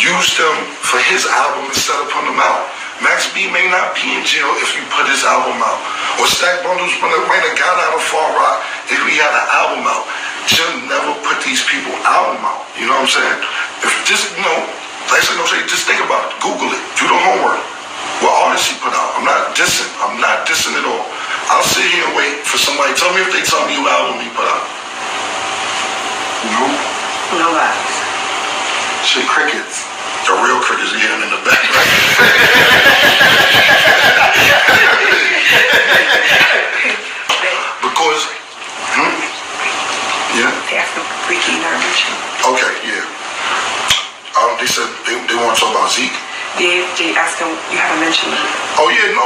used them for his album instead of putting them out. Max B may not be in jail if you put his album out. Or Stack Bundles might have got out of Far Rock if he had an album out. Jim never put these people album out. You know what I'm saying? If just, like I said, just think about it. Google it. Do the homework. What artists he put out. I'm not dissing. I'm not dissing at all. I'll sit here and wait for somebody. Tell me if they tell me what album he put out. No? No lies. Shit, crickets. The real crickets are hearing in the back, right? Because, yeah? They asked him for Freaky Intervention. Okay, yeah. They said they want to talk about Zeke. They asked him, you haven't mentioned me. Oh yeah, no,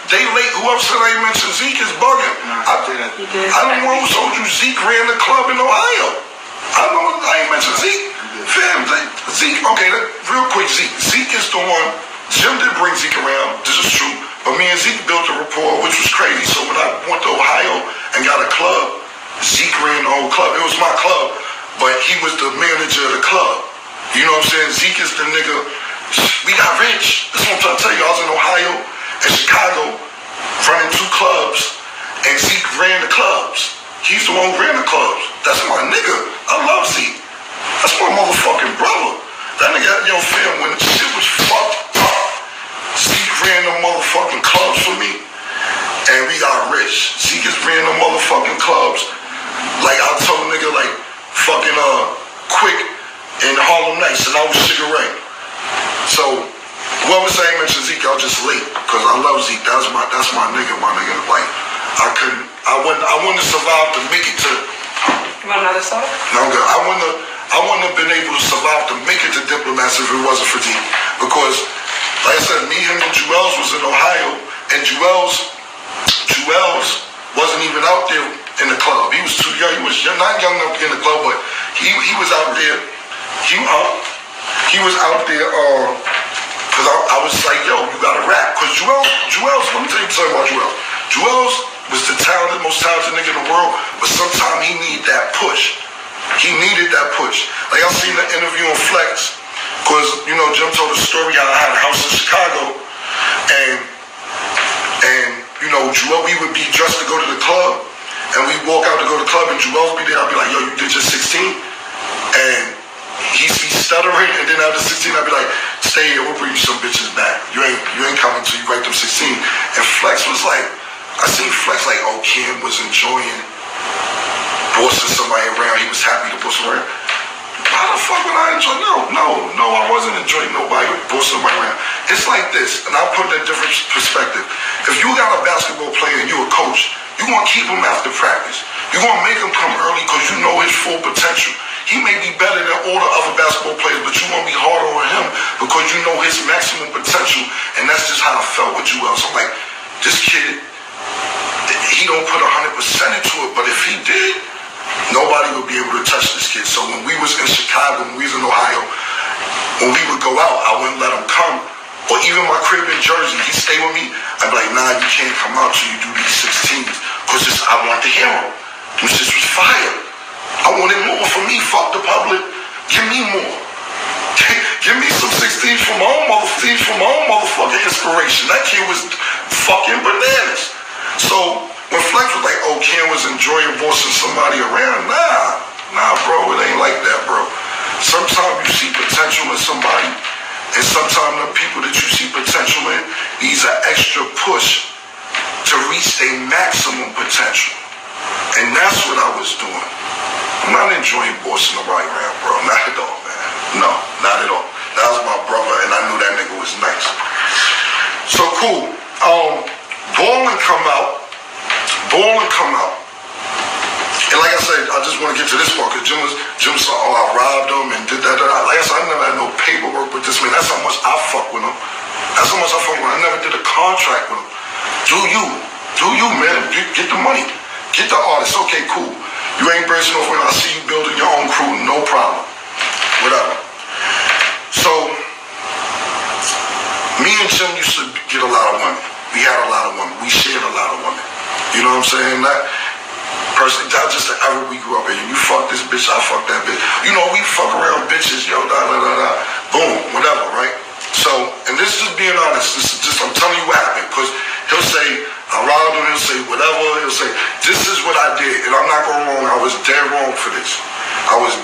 they late. Whoever said I ain't mentioned Zeke is bugging. I don't want who told you Zeke ran the club in Ohio. I ain't mentioned Zeke. Fam, Zeke, okay, real quick, Zeke is the one. Jim did bring Zeke around, this is true. But me and Zeke built a rapport, which was crazy. So when I went to Ohio and got a club, Zeke ran the whole club. It was my club, but he was the manager of the club. You know what I'm saying? Zeke is the nigga. We got rich. That's what I'm trying to tell you. I was in Ohio and Chicago running 2 clubs, and Zeke ran the clubs. He's the one who ran the clubs. That's my nigga. I love Zeke. That's my motherfucking brother. That nigga had your fam when shit was fucked up. Zeke ran the motherfucking clubs for me, and we got rich. Zeke just ran the motherfucking clubs. Like I told a nigga like fucking Quick in Harlem Nights, and I was Sugar Ray. So whoever say I mentioned Zeke, I was just late because I love Zeke. That's my nigga, my nigga. Like I wouldn't have survived to make it to. You want another song? No, good. I wouldn't have been able to survive to make it to Diplomats if it wasn't for Zeke. Because, like I said, me, him, and Jewels was in Ohio, and Jewels wasn't even out there in the club. He was too young. He was not young enough to get in the club, but he was out there. He was out there because I was like, yo, you gotta rap. Because Jewels, let me tell you something about Jewels. Jewels was the most talented nigga in the world, but sometimes he needed that push. He needed that push. Like I seen the interview on Flex, because Jim told a story how I had a house in Chicago, and Jewel, we would be dressed to go to the club, and we walk out to go to the club, and Jewel be there. I'd be like, yo, you did your 16, and he's stuttering, and then after 16, I'd be like, stay here, we'll bring you some bitches back. You ain't coming till you write them 16. And Flex was like, I seen Flex like, oh, Kim was enjoying bossing somebody around. He was happy to boss around. How the fuck would I enjoy? No, I wasn't enjoying nobody bossing somebody around. It's like this, and I'll put it in a different perspective. If you got a basketball player and you a coach, you gonna keep him after practice. You gonna make him come early because you know his full potential. He may be better than all the other basketball players, but you won't be harder on him because you know his maximum potential, and that's just how I felt with Jewel. So I'm like, this kid, he don't put 100% into it, but if he did, nobody would be able to touch this kid. So when we was in Chicago, when we was in Ohio, when we would go out, I wouldn't let him come. Or even my crib in Jersey, he'd stay with me. I'd be like, nah, you can't come out till you do these 16s. Because I want to hear him. This shit was fire. I wanted more for me. Fuck the public. Give me more. Give me some 16s from my own motherfucking inspiration. That kid was fucking bananas. So when Flex was like, oh, Ken was enjoying bossing somebody around, nah, bro, it ain't like that, bro. Sometimes you see potential in somebody, and sometimes the people that you see potential in needs an extra push to reach their maximum potential. And that's what I was doing. I'm not enjoying bossing nobody around, bro. Not at all, man. No, not at all. That was my brother, and I knew that nigga was nice. So cool. Ballin' come out. And like I said, I just want to get to this part because Jim saw, oh, I robbed him and did that. Like I said, I never had no paperwork with this man. That's how much I fuck with him. I never did a contract with him. Do you, man. Get the money. Get the artist. Okay, cool. You ain't branching off when I see you building your own crew. No problem. Whatever. So, me and Jim used to get a lot of women. We had a lot of women. We shared a lot of women. You know what I'm saying? That person, that's just the era we grew up in. You fuck this bitch, I fuck that bitch. You know, we fuck around bitches, yo, Boom.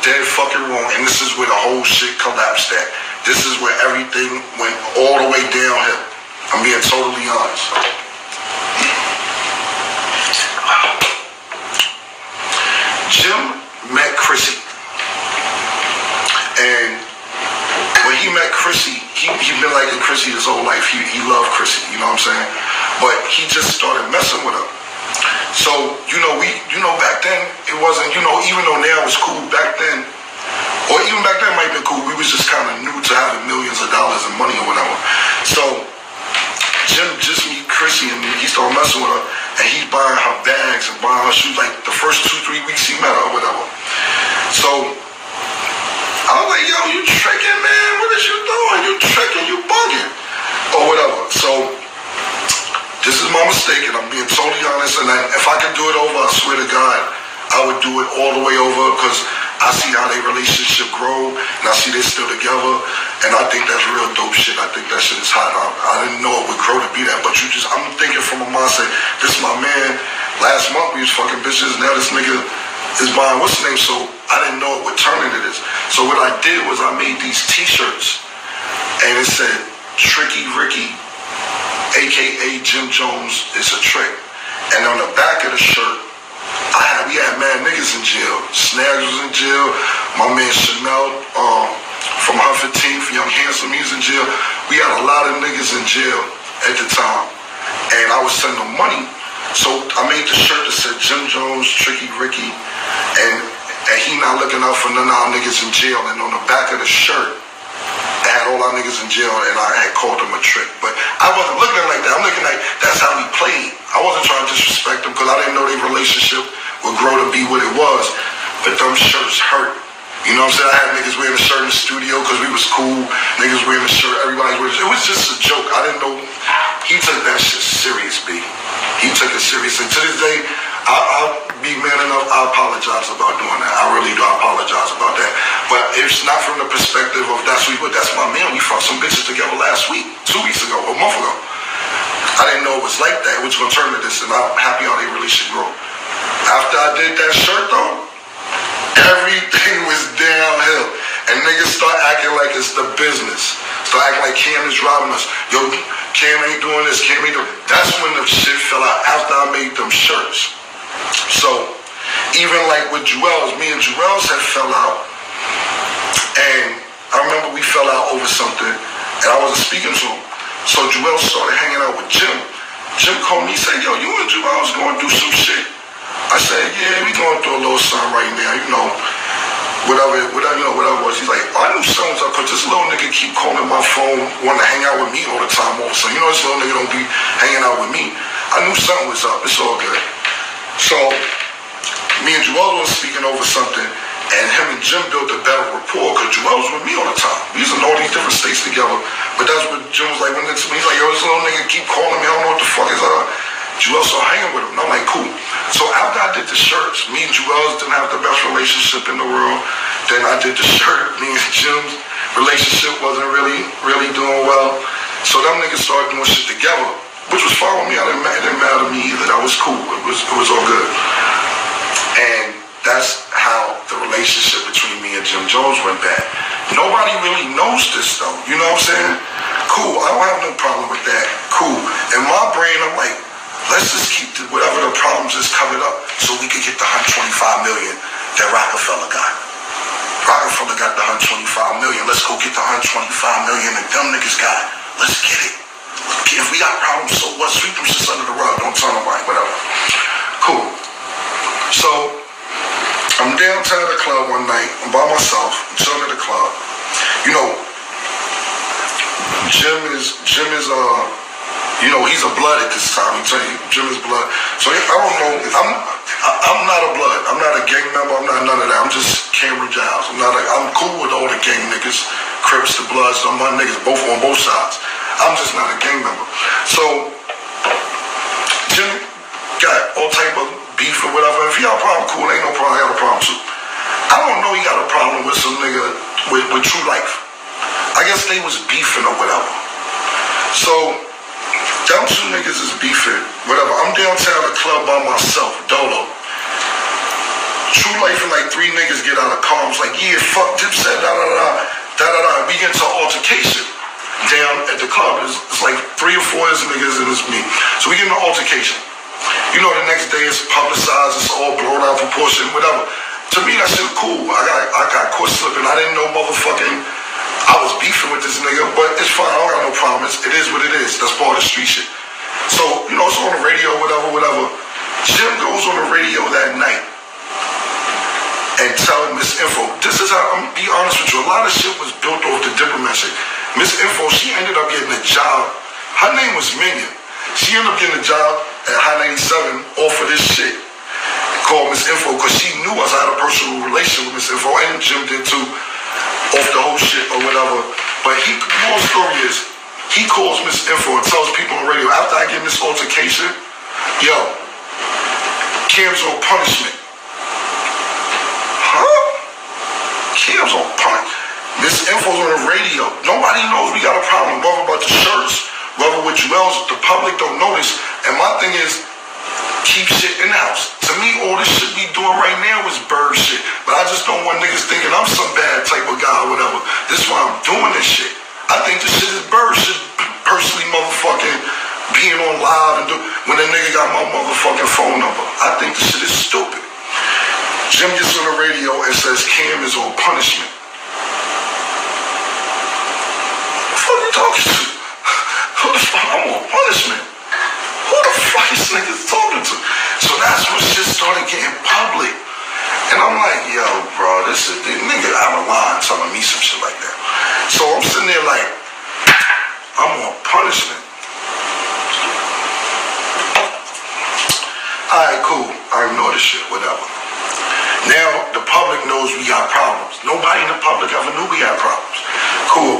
dead fucking wrong, and this is where the whole shit collapsed at. This is where everything went all the way downhill. I'm being totally honest. Jim met Chrissy, and when he met Chrissy, he been liking Chrissy his whole life. He loved Chrissy, you know what I'm saying? But he just started messing with her. So, back then, it wasn't, even though now it's cool, back then, or even back then it might have been cool, we was just kind of new to having millions of dollars in money or whatever. So, Jim just meet Chrissy and he started messing with her, and he's buying her bags and buying her shoes, like the first 2-3 weeks he met her or whatever. So, I was like, yo, you tricking, man? What is you doing? You tricking, you bugging, or whatever. So, this is my mistake, and I'm being totally honest, and if I could do it over, I swear to God, I would do it all the way over, because I see how their relationship grow, and I see they're still together, and I think that's real dope shit. I think that shit is hot. I didn't know it would grow to be that, but I'm thinking from a mindset, this is my man, last month we was fucking bitches, now this nigga is buying what's the name, so I didn't know it would turn into this. So what I did was I made these t-shirts, and it said, Tricky Ricky, AKA Jim Jones is a trick. And on the back of the shirt, we had mad niggas in jail. Snags was in jail. My man Chanel from 115th, Young Handsome, he was in jail. We had a lot of niggas in jail at the time. And I was sending them money. So I made the shirt that said Jim Jones, Tricky Ricky, and he not looking out for none of our niggas in jail. And on the back of the shirt, I had all our niggas in jail, and I had called him a trick. But I wasn't looking like that. I'm looking like that's how he played. I wasn't trying to disrespect him because I didn't know their relationship would grow to be what it was. But them shirts hurt. You know what I'm saying? I had niggas wearing a shirt in the studio because we was cool. Niggas wearing a shirt, everybody wearing a shirt. It was just a joke. I didn't know. He took that shit serious, B. He took it serious. And to this day, I'll be man enough, I apologize about doing that. I really do, I apologize about that. But it's not from the perspective of that's my man. We fucked some bitches together last week, 2 weeks ago, a month ago. I didn't know it was like that. It was going to turn to this, and I'm happy how they really should grow. After I did that shirt, though, everything was downhill. And niggas start acting like it's the business. Start acting like Cam is robbing us. Yo, Cam ain't doing this, Cam ain't doing. That's when the shit fell out after I made them shirts. So, even like with Jewels, me and Jewels had fell out. And I remember we fell out over something, and I wasn't speaking to him. So Jewels started hanging out with Jim. Jim called me, he said, yo, you and Jewels going through some shit. I said, yeah, we going through a little something right now, whatever it was. He's like, I knew something was up, because this little nigga keep calling my phone, wanting to hang out with me all the time also. This little nigga don't be hanging out with me. I knew something was up. It's all good. So, me and Joel was speaking over something, and him and Jim built a better rapport, because Joel was with me all the time. We was in all these different states together. But that's what Jim was like, he's like, yo, this little nigga keep calling me, I don't know what the fuck is up. Joel started hanging with him, and I'm like, cool. So after I did the shirts, me and Joel didn't have the best relationship in the world. Then I did the shirt, me and Jim's relationship wasn't really doing well. So them niggas started doing shit together, which was fine with me. It didn't matter to me either. That was cool. It was all good. And that's how the relationship between me and Jim Jones went bad. Nobody really knows this though. You know what I'm saying? Cool. I don't have no problem with that. Cool. In my brain, I'm like, let's just keep whatever the problems is covered up so we could get the $125 million that Rockefeller got. Rockefeller got the $125 million. Let's go get the $125 million that them niggas got. Let's get it. If we got problems, so what? Sweep them shit under the rug. Don't tell nobody, whatever. Cool. So, I'm downtown at the club one night. I'm by myself. I'm chilling at the club. Jim is he's a blood at this time. Jim is blood. So I don't know. I'm not a blood. I'm not a gang member. I'm not none of that. I'm just Camron Giles. I'm cool with all the gang niggas, Crips, the Bloods, my niggas, both on both sides. I'm just not a gang member. So Jim got all type of beef or whatever. If he got a problem, cool. Ain't no problem. I got a problem too. I don't know he got a problem with some nigga with True Life. I guess they was beefing or whatever. So them two niggas is beefing, whatever. I'm downtown at the club by myself, Dolo. True Life and like 3 niggas get out of car. I was like, yeah, fuck Dipset, da-da-da. We get into an altercation down at the club. It's like 3 or 4 niggas and it's me. So we get in an altercation. You know, the next day it's publicized, it's all blown out of proportion, whatever. To me, that shit cool. I got caught slipping. I didn't know I was beefing with this nigga, but it's fine. I don't got no problem. It is what it is. That's part of the street shit. So, you know, it's on the radio, whatever. Jim goes on the radio that night and tell Miss Info, this is how, I'm gonna be honest with you, a lot of shit was built off the Diplomat shit. Miss Info, she ended up getting a job. Her name was Minion. She ended up getting a job at High 97 off of this shit called Miss Info, because she knew us. I had a personal relation with Miss Info, and Jim did too, off the whole shit or whatever. But the whole story is, he calls Miss Info and tells people on the radio, after I get in this altercation, yo, Cam's on punishment. Huh? Cam's on punishment. Miss Info's on the radio. Nobody knows we got a problem, whether about the shirts, whether with jewels, the public don't notice. And my thing is, keep shit in the house. To me, all this shit we doing right now is bird shit. But I just don't want niggas thinking I'm some bad type of guy or whatever. This is why I'm doing this shit. I think this shit is bird shit. Personally, motherfucking being on live and when that nigga got my motherfucking phone number. I think this shit is stupid. Jim gets on the radio and says Cam is on punishment. What the fuck are you talking to? Who the fuck? I'm on punishment. Who the fuck is niggas talking to? So that's when shit started getting public. And I'm like, yo, bro, this nigga out of line telling me some shit like that. So I'm sitting there like, I'm on punishment. Alright, cool. I ignore this shit, whatever. Now the public knows we got problems. Nobody in the public ever knew we had problems. Cool.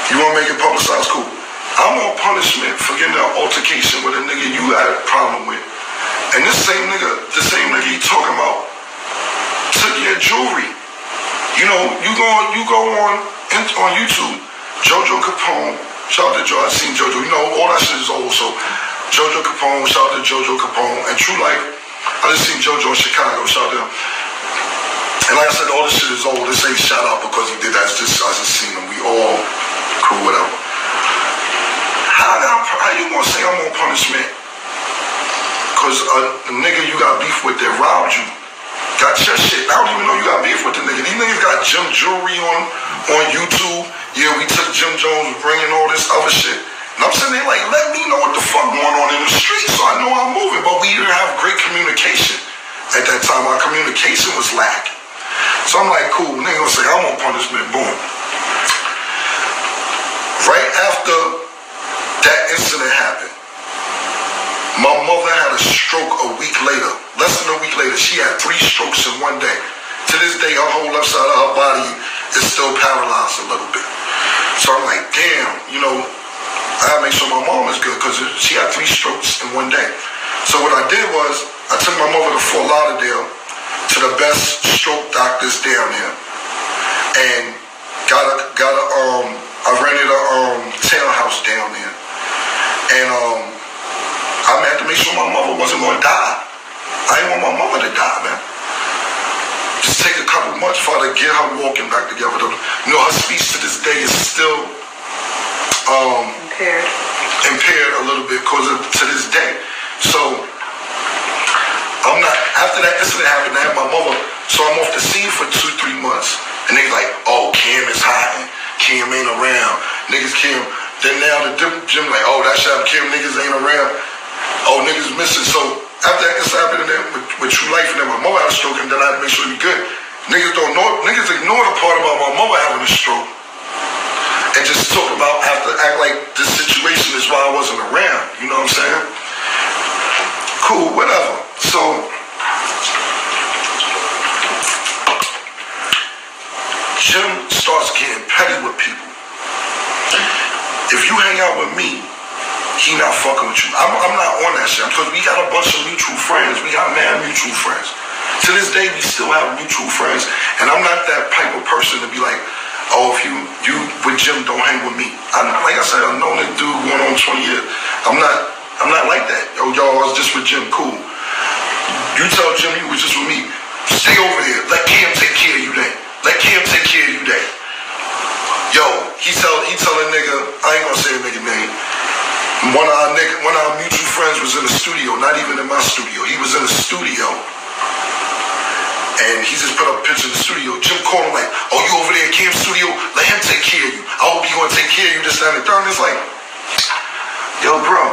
You wanna make it publicized? Cool. I'm on punishment for getting an altercation with a nigga you had a problem with. And the same nigga you talking about took your jewelry. You know, you go on YouTube, Jojo Capone, shout out to Joe, I seen Jojo, you know, all that shit is old, so Jojo Capone, shout out to Jojo Capone, and True Life, I just seen Jojo in Chicago, shout out to him. And like I said, all this shit is old, this ain't shout out because he did that, it's just, I just seen him, we all cool, whatever. How you gonna say I'm on punishment? Cause a nigga you got beef with that robbed you, got your shit. I don't even know you got beef with the nigga. These niggas got Jim jewelry on YouTube. Yeah, we took Jim Jones bringing all this other shit. And I'm sitting there like, let me know what the fuck going on in the street so I know I'm moving. But we didn't have great communication at that time. Our communication was lacking. So I'm like, cool, nigga gonna say I'm on punishment, boom. Right after that incident happened, my mother had a stroke a week later. Less than a week later, she had 3 strokes in one day. To this day, her whole left side of her body is still paralyzed a little bit. So I'm like, damn, you know, I gotta make sure my mom is good because she had 3 strokes in one day. So what I did was, I took my mother to Fort Lauderdale to the best stroke doctors down there, and I rented a townhouse down there, and I had to make sure my mother wasn't gonna die. I didn't want my mother to die, man. Just take a couple months for her to get her walking back together. You know, her speech to this day is still impaired a little bit to this day. So I'm not, after that incident happened, I had my mother, so I'm off the scene for 2-3 months. And they like, oh, Cam is hiding. Cam ain't around. Niggas Cam. Then now the Jim like, oh, that's how Cam niggas ain't around. Oh, niggas missing. So after that incident happened with True Life, and then my mother had a stroke, and then I had to make sure we good. Niggas ignore the part about my mother having a stroke. And just talk about, act like this situation is why I wasn't around. You know what I'm saying? Cool, whatever. So Jim starts getting petty with people. If you hang out with me, he not fucking with you. I'm not on that shit because we got a bunch of mutual friends. We got mad mutual friends. To this day, we still have mutual friends, and I'm not that type of person to be like, oh, if you with Jim, don't hang with me. Like I said, I've known this dude going on 20 years. I'm not like that. Yo, I was just with Jim, cool. You tell Jim you was just with me. Stay over there. Let Cam take care of you then. Let Cam take care of you then. Yo, he tell a nigga, I ain't gonna say a nigga name. One of our mutual friends was in the studio, not even in my studio. He was in the studio. And he just put up a picture in the studio. Jim called him like, oh, you over there at Cam's studio? Let him take care of you. I hope he's gonna take care of you this, that, and the third. And it's like, yo, bro,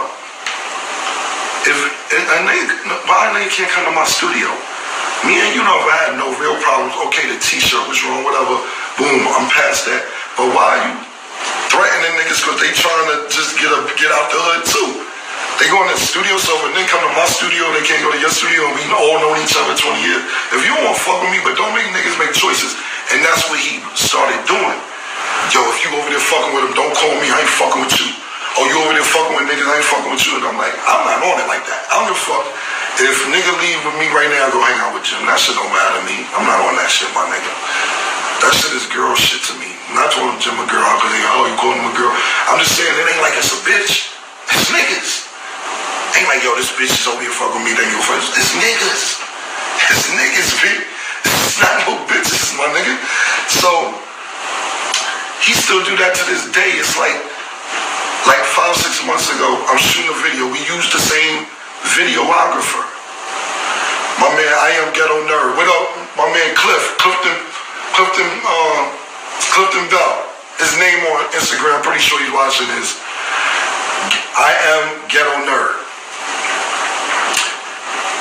if a nigga can't come to my studio, me and you never had no real problems. Okay, the t-shirt was wrong, whatever. Boom, I'm past that. But why are you threatening niggas because they trying to just get out the hood too? They go in the studio, so when they come to my studio, they can't go to your studio, and we all known each other 20 years. If you don't want to fuck with me, but don't make niggas make choices. And that's what he started doing. Yo, if you over there fucking with him, don't call me, I ain't fucking with you. Oh, you over there fucking with niggas, I ain't fucking with you. And I'm like, I'm not on it like that. I don't give a fuck. If a nigga leave with me right now, go hang out with Jim. That shit don't matter to me. I'm not on that shit, my nigga. That shit is girl shit to me. I'm not calling Jim a girl because you calling him a girl. I'm just saying it ain't like it's a bitch. It's niggas. Ain't like, yo, this bitch is over here fucking with me, then you go first. It's niggas. It's niggas, bitch. It's not no bitches, my nigga. So, he still do that to this day. It's like 5-6 months ago, I'm shooting a video. We used the same videographer. My man, I Am Ghetto Nerd. What up, my man Clifton Bell. His name on Instagram, I'm pretty sure he's watching this. I Am Ghetto Nerd.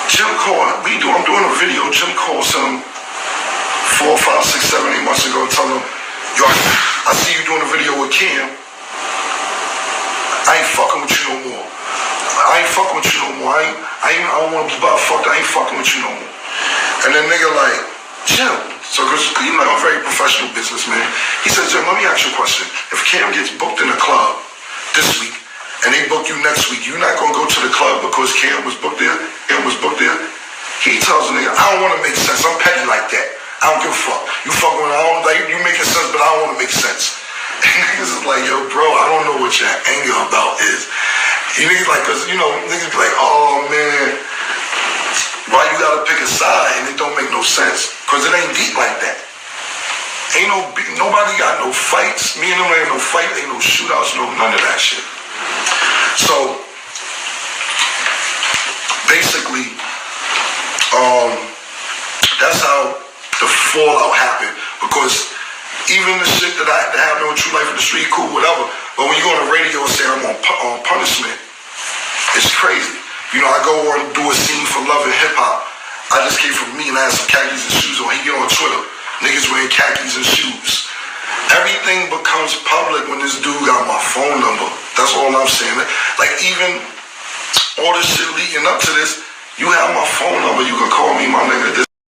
Jim called, I'm doing a video. Jim called some 4, 5, 6, 7, 8 months ago, telling him, yo, I see you doing a video with Cam. I ain't fucking with you no more. I ain't fucking with you no more. I don't want to be about fucked. I ain't fucking with you no more. And then nigga like, Jim, so cause you know I'm a very professional businessman. He said, Jim, let me ask you a question. If Cam gets booked in a club this week and they book you next week, you not gonna go to the club because Cam was booked there? Cam was booked there? He tells the nigga, I don't want to make sense. I'm petty like that. I don't give a fuck. You fucking with, I don't like you making sense, but I don't want to make sense. And niggas is like, yo, bro, I don't know what your anger about is. You niggas like, cause you know, niggas be like, oh man, why you gotta pick a side? And it don't make no sense. Cause it ain't deep like that. Ain't nobody got no fights. Me and them ain't no fight, ain't no shootouts, no none of that shit. So basically, that's how the fallout happened. Because even the shit that happened on True Life in the Street, cool, whatever. But when you go on the radio and say I'm on punishment, it's crazy. You know, I go on do a scene for Love and Hip Hop. I just came from me and I had some khakis and shoes on. He get on Twitter, niggas wearing khakis and shoes. Everything becomes public when this dude got my phone number. That's all I'm saying. Like even all this shit leading up to this, you have my phone number. You can call me, my nigga.